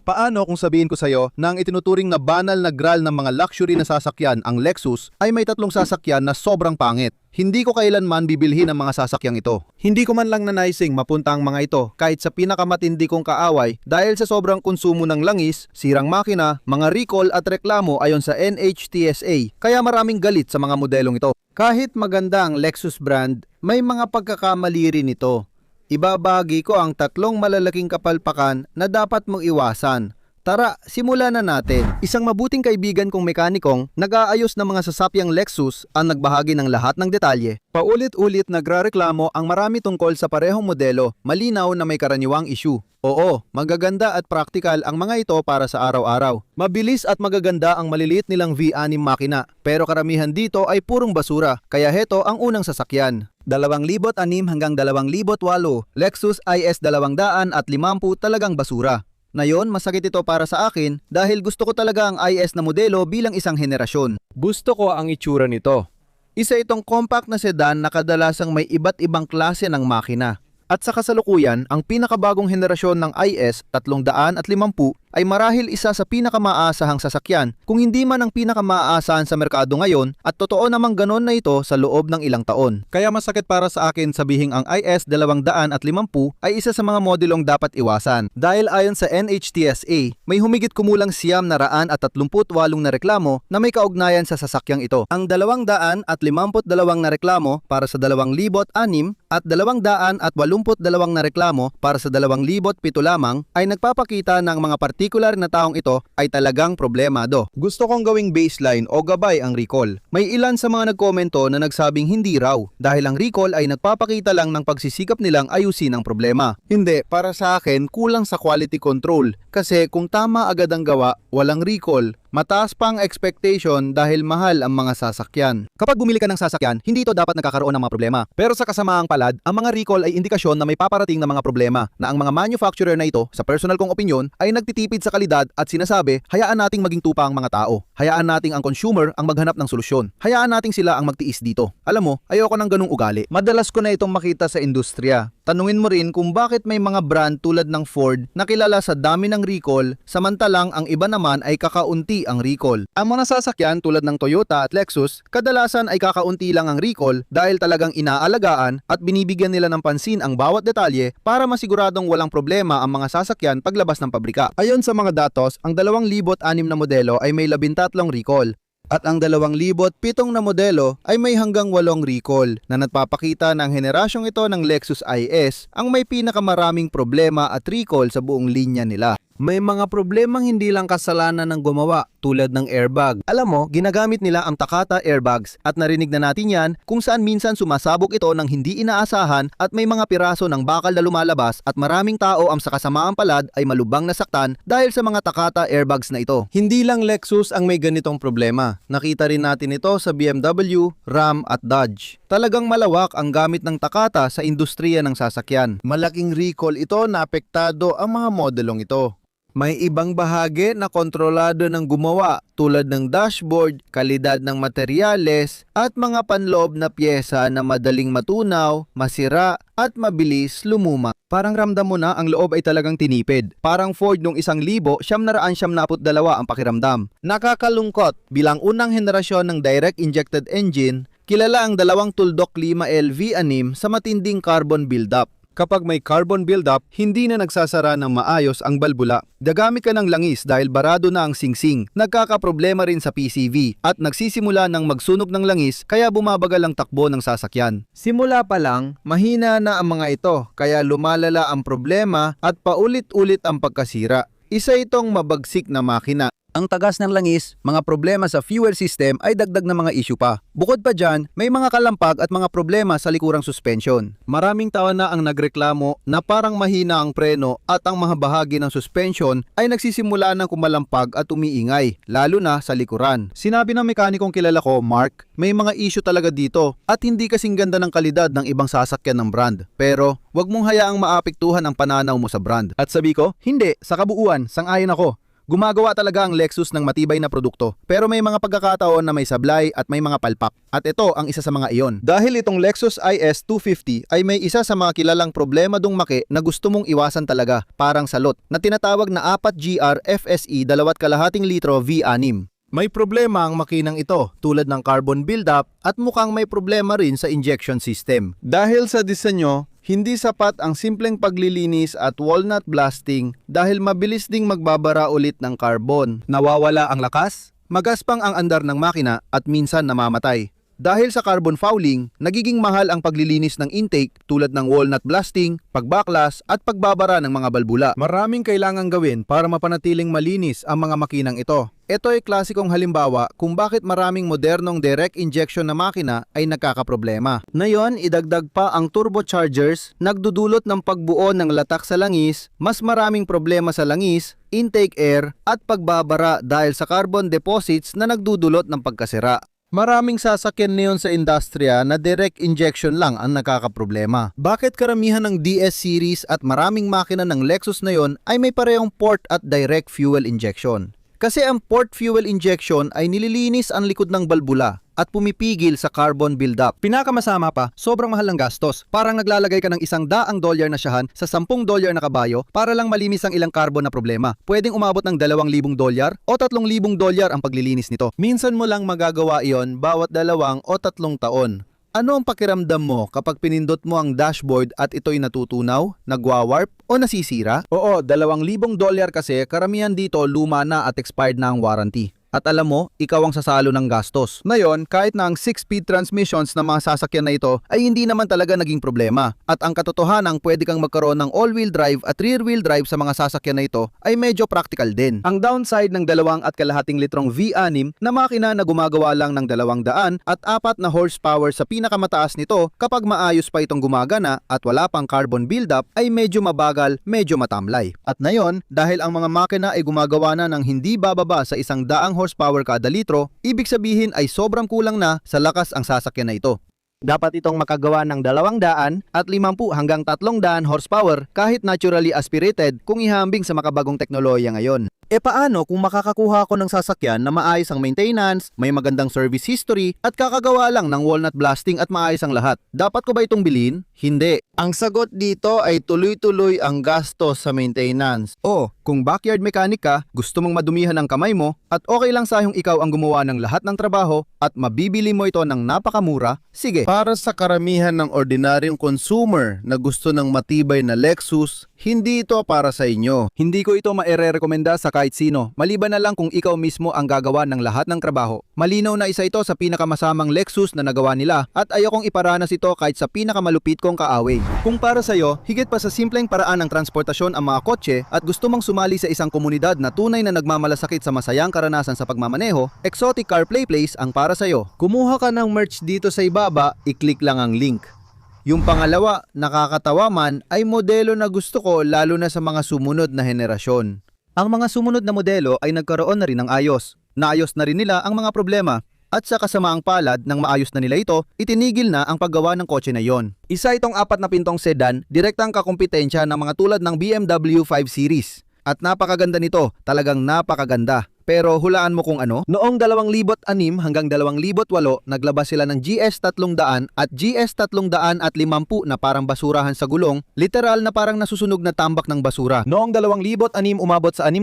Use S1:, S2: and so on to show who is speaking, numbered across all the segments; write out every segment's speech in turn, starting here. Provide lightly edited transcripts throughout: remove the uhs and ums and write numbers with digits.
S1: Paano kung sabihin ko sa'yo na ang itinuturing na banal na graal ng mga luxury na sasakyan, ang Lexus, ay may tatlong sasakyan na sobrang pangit? Hindi ko kailanman bibilhin ang mga sasakyang ito. Hindi ko man lang nanaising mapunta ang mga ito kahit sa pinakamatindi kong kaaway dahil sa sobrang konsumo ng langis, sirang makina, mga recall at reklamo ayon sa NHTSA. Kaya maraming galit sa mga modelong ito. Kahit maganda ang Lexus brand, may mga pagkakamali rin ito. Ibabahagi ko ang tatlong malalaking kapalpakan na dapat mong iwasan. Tara, simulan na natin. Isang mabuting kaibigan kong mekanikong nag-aayos ng mga sasapyang Lexus ang nagbahagi ng lahat ng detalye. Paulit-ulit nagrareklamo ang marami tungkol sa parehong modelo, malinaw na may karaniwang issue. Oo, magaganda at praktikal ang mga ito para sa araw-araw. Mabilis at magaganda ang maliliit nilang V6 makina, pero karamihan dito ay purong basura, kaya heto ang unang sasakyan. 2006 hanggang 2008, Lexus IS 250 talagang basura. Ngayon, masakit ito para sa akin dahil gusto ko talaga ang IS na modelo bilang isang henerasyon. Gusto ko ang itsura nito. Isa itong compact na sedan na kadalasang may iba't ibang klase ng makina. At sa kasalukuyan, ang pinakabagong henerasyon ng IS 350 ay marahil isa sa pinakamaasahang sasakyan kung hindi man ang pinakamaasahan sa merkado ngayon at totoo namang ganon na ito sa loob ng ilang taon. Kaya masakit para sa akin sabihing ang IS 250 ay isa sa mga modelong dapat iwasan. Dahil ayon sa NHTSA, may humigit kumulang 938 na reklamo na may kaugnayan sa sasakyang ito. Ang 252 na reklamo para sa 2006 at 282 na reklamo para sa 2007 lamang ay nagpapakita ng mga partikular na taong ito ay talagang problemado. Gusto kong gawing baseline o gabay ang recall. May ilan sa mga nagkomento na nagsabing hindi raw dahil ang recall ay nagpapakita lang ng pagsisikap nilang ayusin ang problema. Hindi, para sa akin kulang sa quality control kasi kung tama agad ang gawa, walang recall. Mataas pa ang expectation dahil mahal ang mga sasakyan. Kapag bumili ka ng sasakyan, hindi ito dapat nagkakaroon ng mga problema. Pero sa kasamaang palad, ang mga recall ay indikasyon na may paparating na mga problema na ang mga manufacturer na ito, sa personal kong opinyon, ay nagtitipid sa kalidad at sinasabi, hayaan nating maging tupa ang mga tao. Hayaan nating ang consumer ang maghanap ng solusyon. Hayaan nating sila ang magtiis dito. Alam mo, ayoko ng ganung ugali. Madalas ko na itong makita sa industriya. Tanungin mo rin kung bakit may mga brand tulad ng Ford na kilala sa dami ng recall, samantalang ang iba naman ay kakaunti ang recall. Ang mga sasakyan tulad ng Toyota at Lexus, kadalasan ay kakaunti lang ang recall dahil talagang inaalagaan at binibigyan nila ng pansin ang bawat detalye para masiguradong walang problema ang mga sasakyan paglabas ng pabrika. Ayon sa mga datos, ang 2006 na modelo ay may 13 recall. At ang 2007 na modelo ay may hanggang 8 recall na nagpapakita ng henerasyong ito ng Lexus IS ang may pinakamaraming problema at recall sa buong linya nila. May mga problemang hindi lang kasalanan ng gumawa tulad ng airbag. Alam mo, ginagamit nila ang Takata airbags at narinig na natin yan kung saan minsan sumasabog ito ng hindi inaasahan at may mga piraso ng bakal na lumalabas at maraming tao ang sa kasamaang palad ay malubang nasaktan dahil sa mga Takata airbags na ito. Hindi lang Lexus ang may ganitong problema. Nakita rin natin ito sa BMW, Ram at Dodge. Talagang malawak ang gamit ng Takata sa industriya ng sasakyan. Malaking recall ito na apektado ang mga modelong ito. May ibang bahagi na kontrolado ng gumawa tulad ng dashboard, kalidad ng materyales at mga panloob na piyesa na madaling matunaw, masira at mabilis lumuma. Parang ramdam mo na ang loob ay talagang tinipid. Parang Ford nung 1,972 ang pakiramdam. Nakakalungkot, bilang unang henerasyon ng direct injected engine, kilala ang dalawang tuldok 5L V6 sa matinding carbon buildup. Kapag may carbon buildup, hindi na nagsasara ng maayos ang balbula. Gagamit ka ng langis dahil barado na ang singsing. Nagkakaproblema rin sa PCV at nagsisimula ng magsunog ng langis kaya bumabagal ang takbo ng sasakyan. Simula pa lang, mahina na ang mga ito kaya lumalala ang problema at paulit-ulit ang pagkasira. Isa itong mabagsik na makina. Ang tagas ng langis, mga problema sa fuel system ay dagdag na mga issue pa. Bukod pa dyan, may mga kalampag at mga problema sa likurang suspension. Maraming tao na ang nagreklamo na parang mahina ang preno at ang mga bahagi ng suspension ay nagsisimula ng kumalampag at umiingay, lalo na sa likuran. Sinabi ng mekanikong kilala ko, Mark, may mga issue talaga dito at hindi kasing ganda ng kalidad ng ibang sasakyan ng brand. Pero, wag mong hayaang maapektuhan ang pananaw mo sa brand. At sabi ko, hindi, sa kabuuan, sang-ayon ako. Gumagawa talaga ang Lexus ng matibay na produkto, pero may mga pagkakataon na may sablay at may mga palpak. At ito ang isa sa mga iyon. Dahil itong Lexus IS 250 ay may isa sa mga kilalang problema dong maki na gusto mong iwasan talaga, parang salot, na tinatawag na 4GR FSE 2.5 litro V6. May problema ang makinang ito tulad ng carbon buildup at mukhang may problema rin sa injection system. Dahil sa disenyo, hindi sapat ang simpleng paglilinis at walnut blasting dahil mabilis ding magbabara ulit ng carbon. Nawawala ang lakas, magaspang ang andar ng makina at minsan namamatay. Dahil sa carbon fouling, nagiging mahal ang paglilinis ng intake tulad ng walnut blasting, pagbaklas at pagbabara ng mga balbula. Maraming kailangang gawin para mapanatiling malinis ang mga makinang ito. Ito ay klasikong halimbawa kung bakit maraming modernong direct injection na makina ay nagkakaproblema. Ngayon, idagdag pa ang turbochargers, nagdudulot ng pagbuo ng latak sa langis, mas maraming problema sa langis, intake air at pagbabara dahil sa carbon deposits na nagdudulot ng pagkasira. Maraming sasakyan ngayon sa industriya na direct injection lang ang nakakaproblema. Bakit karamihan ng DS series at maraming makina ng Lexus na yon ay may parehong port at direct fuel injection? Kasi ang port fuel injection ay nililinis ang likod ng balbula at pumipigil sa carbon buildup. Pinakamasama pa, sobrang mahal ng gastos. Parang naglalagay ka ng $100 na syahan sa $10 na kabayo para lang malinis ang ilang carbon na problema. Pwedeng umabot ng $2,000 o $3,000 ang paglilinis nito. Minsan mo lang magagawa iyon bawat 2 o 3 taon. Ano ang pakiramdam mo kapag pinindot mo ang dashboard at ito'y natutunaw, nagwa-warp o nasisira? Oo, $2,000 kasi karamihan dito luma na at expired na ang warranty. At alam mo, ikaw ang sasalo ng gastos. Ngayon, kahit na ang 6-speed transmissions ng mga sasakyan na ito ay hindi naman talaga naging problema. At ang katotohanan pwede kang magkaroon ng all-wheel drive at rear-wheel drive sa mga sasakyan na ito ay medyo practical din. Ang downside ng 2.5 litrong V6 na makina na gumagawa lang ng 200 at 4 na horsepower sa pinakamataas nito kapag maayos pa itong gumagana at wala pang carbon buildup ay medyo mabagal, medyo matamlay. At ngayon, dahil ang mga makina ay gumagawa na ng hindi bababa sa 100 horsepower kada litro, ibig sabihin ay sobrang kulang na sa lakas ang sasakyan na ito. Dapat itong makagawa ng 200 at 50 hanggang 300 horsepower kahit naturally aspirated kung ihambing sa makabagong teknolohiya ngayon. E paano kung makakakuha ako ng sasakyan na maayos ang maintenance, may magandang service history at kakagawa lang ng walnut blasting at maayos ang lahat? Dapat ko ba itong bilhin? Hindi. Ang sagot dito ay tuloy-tuloy ang gastos sa maintenance. O, kung backyard mechanic ka, gusto mong madumihan ang kamay mo at okay lang sayong ikaw ang gumawa ng lahat ng trabaho at mabibili mo ito ng napakamura, sige. Para sa karamihan ng ordinaryong consumer na gusto ng matibay na Lexus, hindi ito para sa inyo. Hindi ko ito maire-rekomenda sa kahit sino, maliban na lang kung ikaw mismo ang gagawa ng lahat ng trabaho. Malinaw na isa ito sa pinakamasamang Lexus na nagawa nila at ayokong iparanas ito kahit sa pinakamalupit kong kaaway. Kung para sa iyo, higit pa sa simpleng paraan ng transportasyon ang mga kotse at gusto mong sumali sa isang komunidad na tunay na nagmamalasakit sa masayang karanasan sa pagmamaneho, Exotic Car Play Place ang para sa iyo. Kumuha ka ng merch dito sa ibaba, i-click lang ang link. Yung pangalawa, nakakatawa man, ay modelo na gusto ko lalo na sa mga sumunod na henerasyon. Ang mga sumunod na modelo ay nagkaroon na rin ng ayos. Naayos na rin nila ang mga problema. At sa kasamaang palad ng maayos na nila ito, itinigil na ang paggawa ng kotse na yon. Isa itong 4 na pintong sedan, direktang kakumpetensya ng mga tulad ng BMW 5 Series. At napakaganda nito, talagang napakaganda. Pero hulaan mo kung ano? Noong 2006 hanggang 2008, naglabas sila ng GS300 at GS350 na parang basurahan sa gulong, literal na parang nasusunog na tambak ng basura. Noong 2006 umabot sa 60,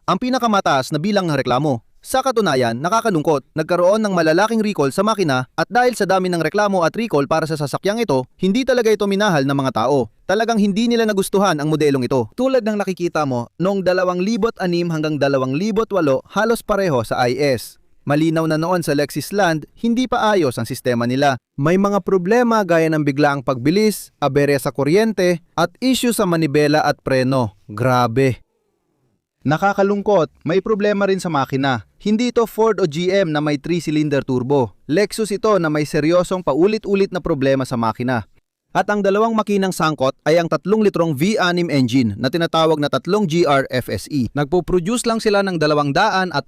S1: ang pinakamataas na bilang ng reklamo. Sa katunayan, nakakalungkot, nagkaroon ng malalaking recall sa makina at dahil sa dami ng reklamo at recall para sa sasakyang ito, hindi talaga ito minahal ng mga tao. Talagang hindi nila nagustuhan ang modelong ito. Tulad ng nakikita mo, noong 2006 hanggang 2008, halos pareho sa IS. Malinaw na noon sa Lexisland, hindi pa ayos ang sistema nila. May mga problema gaya ng biglaang pagbilis, aberya sa kuryente, at issue sa manibela at preno. Grabe! Nakakalungkot, may problema rin sa makina. Hindi ito Ford o GM na may 3-cylinder turbo. Lexus ito na may seryosong paulit-ulit na problema sa makina. At ang dalawang makinang sangkot ay ang 3 litrong V6 engine na tinatawag na 3 GR FSE. Nagpo-produce lang sila ng 245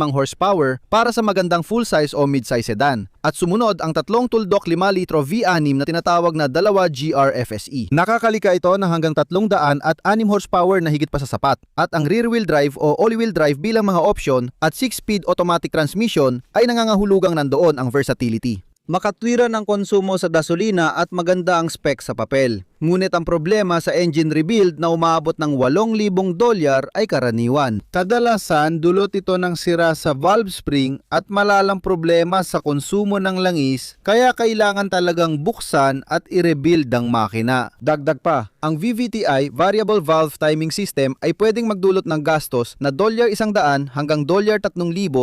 S1: horsepower para sa magandang full-size o mid-size sedan. At sumunod ang 3 tuldok 5 litro V6 na tinatawag na 2 GR FSE. Nakakalika ito ng hanggang 306 horsepower na higit pa sa sapat. At ang rear-wheel drive o all-wheel drive bilang mga option at 6-speed automatic transmission ay nangangahulugang nandoon ang versatility. Makatwiran ang konsumo sa gasolina at maganda ang spec sa papel. Ngunit ang problema sa engine rebuild na umaabot ng $8,000 ay karaniwan. Kadalasan dulot ito ng sira sa valve spring at malalang problema sa konsumo ng langis, kaya kailangan talagang buksan at i-rebuild ang makina. Dagdag pa, ang VVTi Variable Valve Timing System ay pwedeng magdulot ng gastos na $100 hanggang $3,000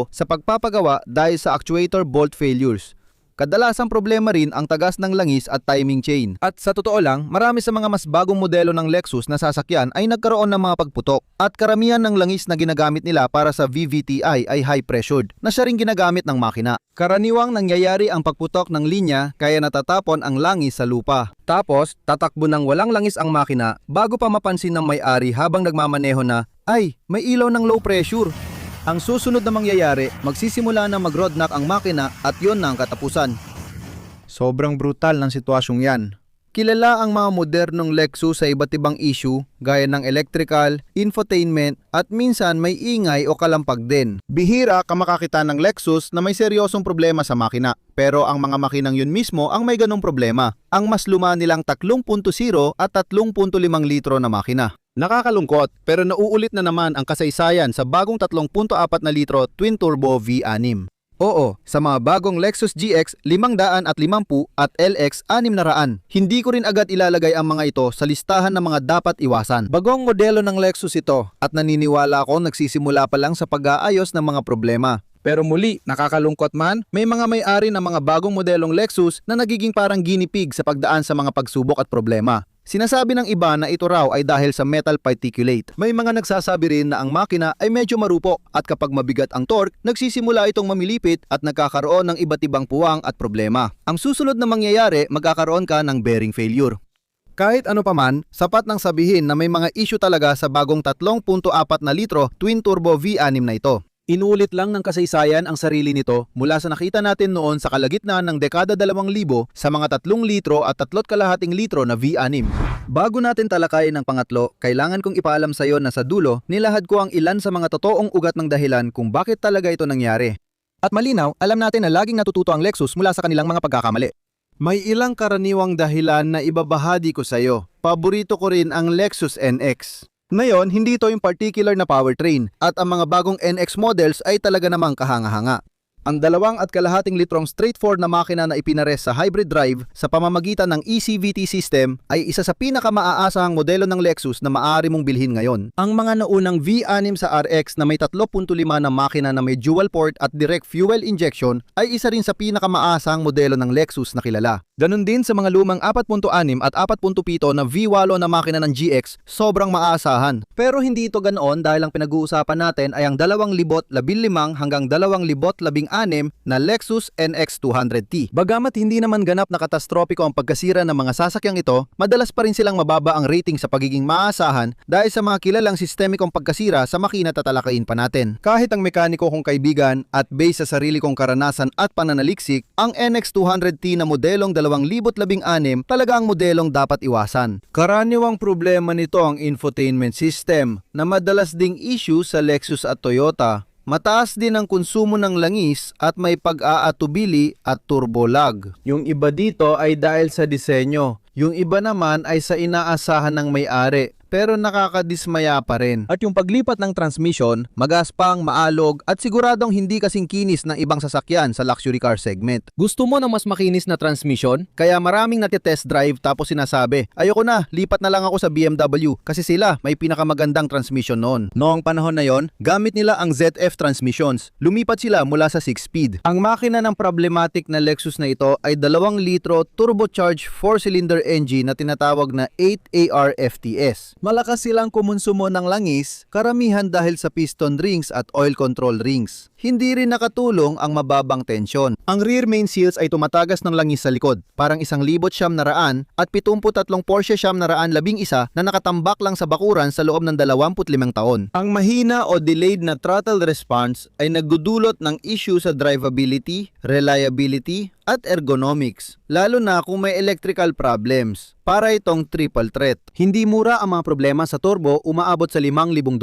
S1: sa pagpapagawa dahil sa actuator bolt failures. Kadalasang problema rin ang tagas ng langis at timing chain. At sa totoo lang, marami sa mga mas bagong modelo ng Lexus na sasakyan ay nagkaroon ng mga pagputok. At karamihan ng langis na ginagamit nila para sa VVTi ay high pressured, na siya rin ginagamit ng makina. Karaniwang nangyayari ang pagputok ng linya kaya natatapon ang langis sa lupa. Tapos, tatakbo ng walang langis ang makina bago pa mapansin ng may-ari habang nagmamaneho na, ay, may ilaw ng low pressure. Ang susunod na mangyayari, magsisimula na mag-roadknock ang makina at yon na ang katapusan. Sobrang brutal ng sitwasyong yan. Kilala ang mga modernong Lexus sa iba't ibang issue gaya ng electrical, infotainment at minsan may ingay o kalampag din. Bihira ka makakita ng Lexus na may seryosong problema sa makina. Pero ang mga makinang yun mismo ang may ganong problema. Ang mas luma nilang 3.0 at 3.5 litro na makina. Nakakalungkot pero nauulit na naman ang kasaysayan sa bagong 3.4 na litro twin-turbo V6. Oo, sa mga bagong Lexus GX 550 at LX 600. Hindi ko rin agad ilalagay ang mga ito sa listahan ng mga dapat iwasan. Bagong modelo ng Lexus ito at naniniwala ako nagsisimula pa lang sa pag-aayos ng mga problema. Pero muli, nakakalungkot man, may mga may-ari ng mga bagong modelong Lexus na nagiging parang guinea pig sa pagdaan sa mga pagsubok at problema. Sinasabi ng iba na ito raw ay dahil sa metal particulate. May mga nagsasabi rin na ang makina ay medyo marupok at kapag mabigat ang torque, nagsisimula itong mamilipit at nagkakaroon ng iba't ibang puwang at problema. Ang susunod na mangyayari, magkakaroon ka ng bearing failure. Kahit ano pa man, sapat nang sabihin na may mga issue talaga sa bagong 3.4 na litro twin-turbo V6 na ito. Inulit lang ng kasaysayan ang sarili nito mula sa nakita natin noon sa kalagitnaan ng dekada 2000 sa mga 3 litro at 3.5 litro na V6. Bago natin talakayin ang pangatlo, kailangan kong ipaalam sa iyo na sa dulo, nilahad ko ang ilan sa mga totoong ugat ng dahilan kung bakit talaga ito nangyari. At malinaw, alam natin na laging natututo ang Lexus mula sa kanilang mga pagkakamali. May ilang karaniwang dahilan na ibabahagi ko sa iyo. Paborito ko rin ang Lexus NX. Ngayon, hindi ito yung particular na powertrain at ang mga bagong NX models ay talaga namang kahanga-hanga. Ang 2.5 litrong straightforward na makina na ipinares sa hybrid drive sa pamamagitan ng ECVT system ay isa sa pinaka-maaasahang modelo ng Lexus na maaari mong bilhin ngayon. Ang mga naunang V6 sa RX na may 3.5 na makina na may dual port at direct fuel injection ay isa rin sa pinaka-maasahang modelo ng Lexus na kilala. Ganon din sa mga lumang 4.6 at 4.7 na V8 na makina ng GX, sobrang maaasahan. Pero hindi ito ganoon dahil ang pinag-uusapan natin ay ang 2015 hanggang 2016 na Lexus NX 200T. Bagamat hindi naman ganap na katastrofiko ang pagkasira ng mga sasakyang ito, madalas pa rin silang mababa ang rating sa pagiging maaasahan dahil sa mga kilalang sistemikong pagkasira sa makina tatalakayin pa natin. Kahit ang mekaniko kong kaibigan at base sa sarili kong karanasan at pananaliksik, ang NX 200T na modelong 2016 talaga ang modelong dapat iwasan. Karaniwang problema nito ang infotainment system na madalas ding issue sa Lexus at Toyota. Mataas din ang konsumo ng langis at may pag-aatubili at turbo lag. Yung iba dito ay dahil sa disenyo. Yung iba naman ay sa inaasahan ng may-ari. Pero nakakadismaya pa rin. At yung paglipat ng transmission, magaspang, maalog at siguradong hindi kasing kinis ng ibang sasakyan sa luxury car segment. Gusto mo ng mas makinis na transmission? Kaya maraming natitest drive tapos sinasabi, ayoko na, lipat na lang ako sa BMW kasi sila may pinakamagandang transmission noon. Noong panahon na yon, gamit nila ang ZF transmissions. Lumipat sila mula sa 6-speed. Ang makina ng problematic na Lexus na ito ay 2 litro turbocharged 4-cylinder engine na tinatawag na 8AR FTS. Malakas silang kumonsumo ng langis, karamihan dahil sa piston rings at oil control rings. Hindi rin nakatulong ang mababang tensyon. Ang rear main seals ay tumatagas ng langis sa likod, parang 1,900 at 73 Porsche 911 na nakatambak lang sa bakuran sa loob ng 25 taon. Ang mahina o delayed na throttle response ay nagdudulot ng issue sa drivability, reliability, at ergonomics, lalo na kung may electrical problems. Para itong triple threat. Hindi mura ang mga problema sa turbo, umaabot sa $5,000.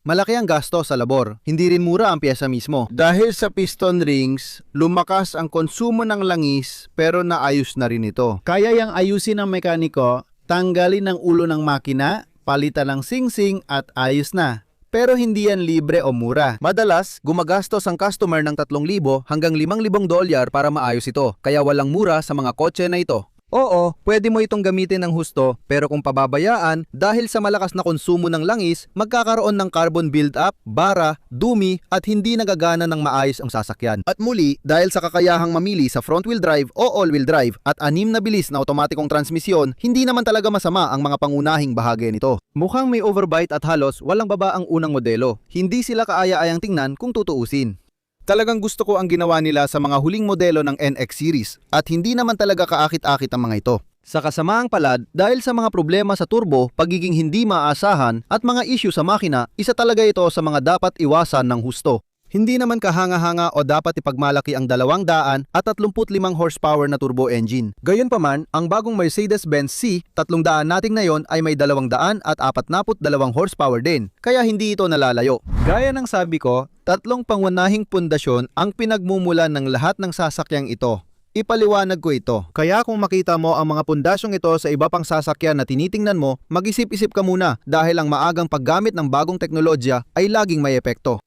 S1: Malaki ang gasto sa labor. Hindi rin mura ang piyesa mismo. Dahil sa piston rings, lumakas ang konsumo ng langis pero naayos na rin ito. Kaya yang ayusin ng mekaniko, tanggalin ang ulo ng makina, palitan ng singsing at ayos na. Pero hindi yan libre o mura. Madalas, gumagastos ang customer ng $3,000 hanggang $5,000 para maayos ito. Kaya walang mura sa mga kotse na ito. Oo, pwede mo itong gamitin ng husto, pero kung pababayaan, dahil sa malakas na konsumo ng langis, magkakaroon ng carbon build-up, bara, dumi, at hindi nagagana ng maayos ang sasakyan. At muli, dahil sa kakayahang mamili sa front-wheel drive o all-wheel drive at 6 na bilis na otomatikong transmisyon, hindi naman talaga masama ang mga pangunahing bahagi nito. Mukhang may overbite at halos walang baba ang unang modelo. Hindi sila kaaya-ayang tingnan kung tutuusin. Talagang gusto ko ang ginawa nila sa mga huling modelo ng NX series at hindi naman talaga kaakit-akit ang mga ito. Sa kasamaang palad, dahil sa mga problema sa turbo, pagiging hindi maaasahan at mga issue sa makina, isa talaga ito sa mga dapat iwasan ng husto. Hindi naman kahanga-hanga o dapat ipagmalaki ang 200 at 35 horsepower na turbo engine. Gayunpaman, ang bagong Mercedes-Benz C 300 nating na yon ay may 200 at 42 horsepower din, kaya hindi ito nalalayo. Gaya ng sabi ko, 3 pangunahing pundasyon ang pinagmumulan ng lahat ng sasakyang ito. Ipaliwanag ko ito. Kaya kung makita mo ang mga pundasyong ito sa iba pang sasakyan na tinitingnan mo, mag-isip-isip ka muna dahil ang maagang paggamit ng bagong teknolohiya ay laging may epekto.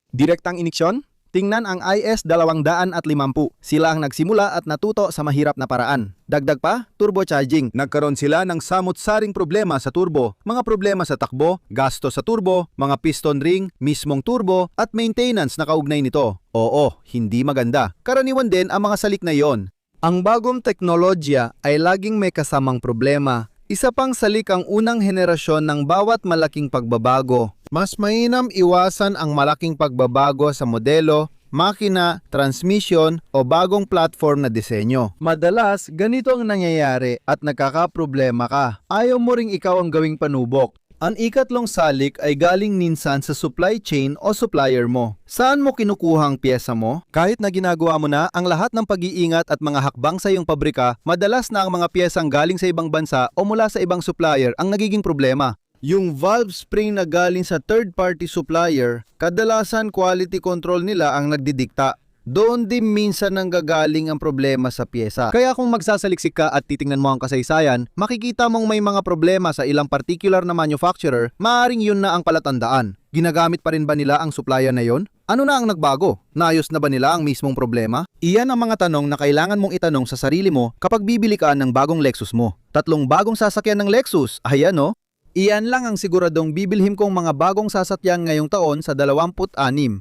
S1: Direktang iniksyon? Tingnan ang IS-250. Sila ang nagsimula at natuto sa mahirap na paraan. Dagdag pa, turbocharging. Nagkaroon sila ng samot-saring problema sa turbo, mga problema sa takbo, gasto sa turbo, mga piston ring, mismong turbo, at maintenance na kaugnay nito. Oo, hindi maganda. Karaniwan din ang mga salik na yon. Ang bagong teknolohiya ay laging may kasamang problema. Isa pang salik ang unang henerasyon ng bawat malaking pagbabago. Mas mainam iwasan ang malaking pagbabago sa modelo, makina, transmission o bagong platform na disenyo. Madalas, ganito ang nangyayari at nagkakaproblema ka. Ayaw mo ring ikaw ang gawing panubok. Ang ikatlong salik ay galing minsan sa supply chain o supplier mo. Saan mo kinukuha ang pyesa mo? Kahit na ginagawa mo na ang lahat ng pag-iingat at mga hakbang sa iyong pabrika, madalas na ang mga pyesang galing sa ibang bansa o mula sa ibang supplier ang nagiging problema. Yung valve spring na galing sa third-party supplier, kadalasan quality control nila ang nagdidikta. Doon din minsan nanggagaling ang problema sa pyesa. Kaya kung magsasaliksik ka at titingnan mo ang kasaysayan, makikita mong may mga problema sa ilang particular na manufacturer, maaring yun na ang palatandaan. Ginagamit pa rin ba nila ang supplier na yon? Ano na ang nagbago? Naayos na ba nila ang mismong problema? Iyan ang mga tanong na kailangan mong itanong sa sarili mo kapag bibili ka ng bagong Lexus mo. 3 bagong sasakyan ng Lexus, ayan no? Iyan lang ang siguradong bibilhin kong mga bagong sasakyan ngayong taon sa 26.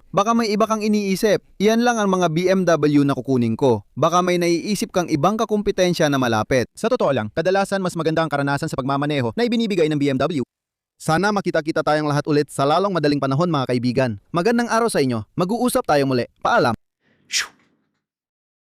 S1: Baka may iba kang iniisip. Iyan lang ang mga BMW na kukunin ko. Baka may naiisip kang ibang kakumpetensya na malapit. Sa totoo lang, kadalasan mas maganda ang karanasan sa pagmamaneho na ibinibigay ng BMW. Sana makita-kita tayong lahat ulit sa lalong madaling panahon mga kaibigan. Magandang araw sa inyo. Mag-uusap tayo muli. Paalam.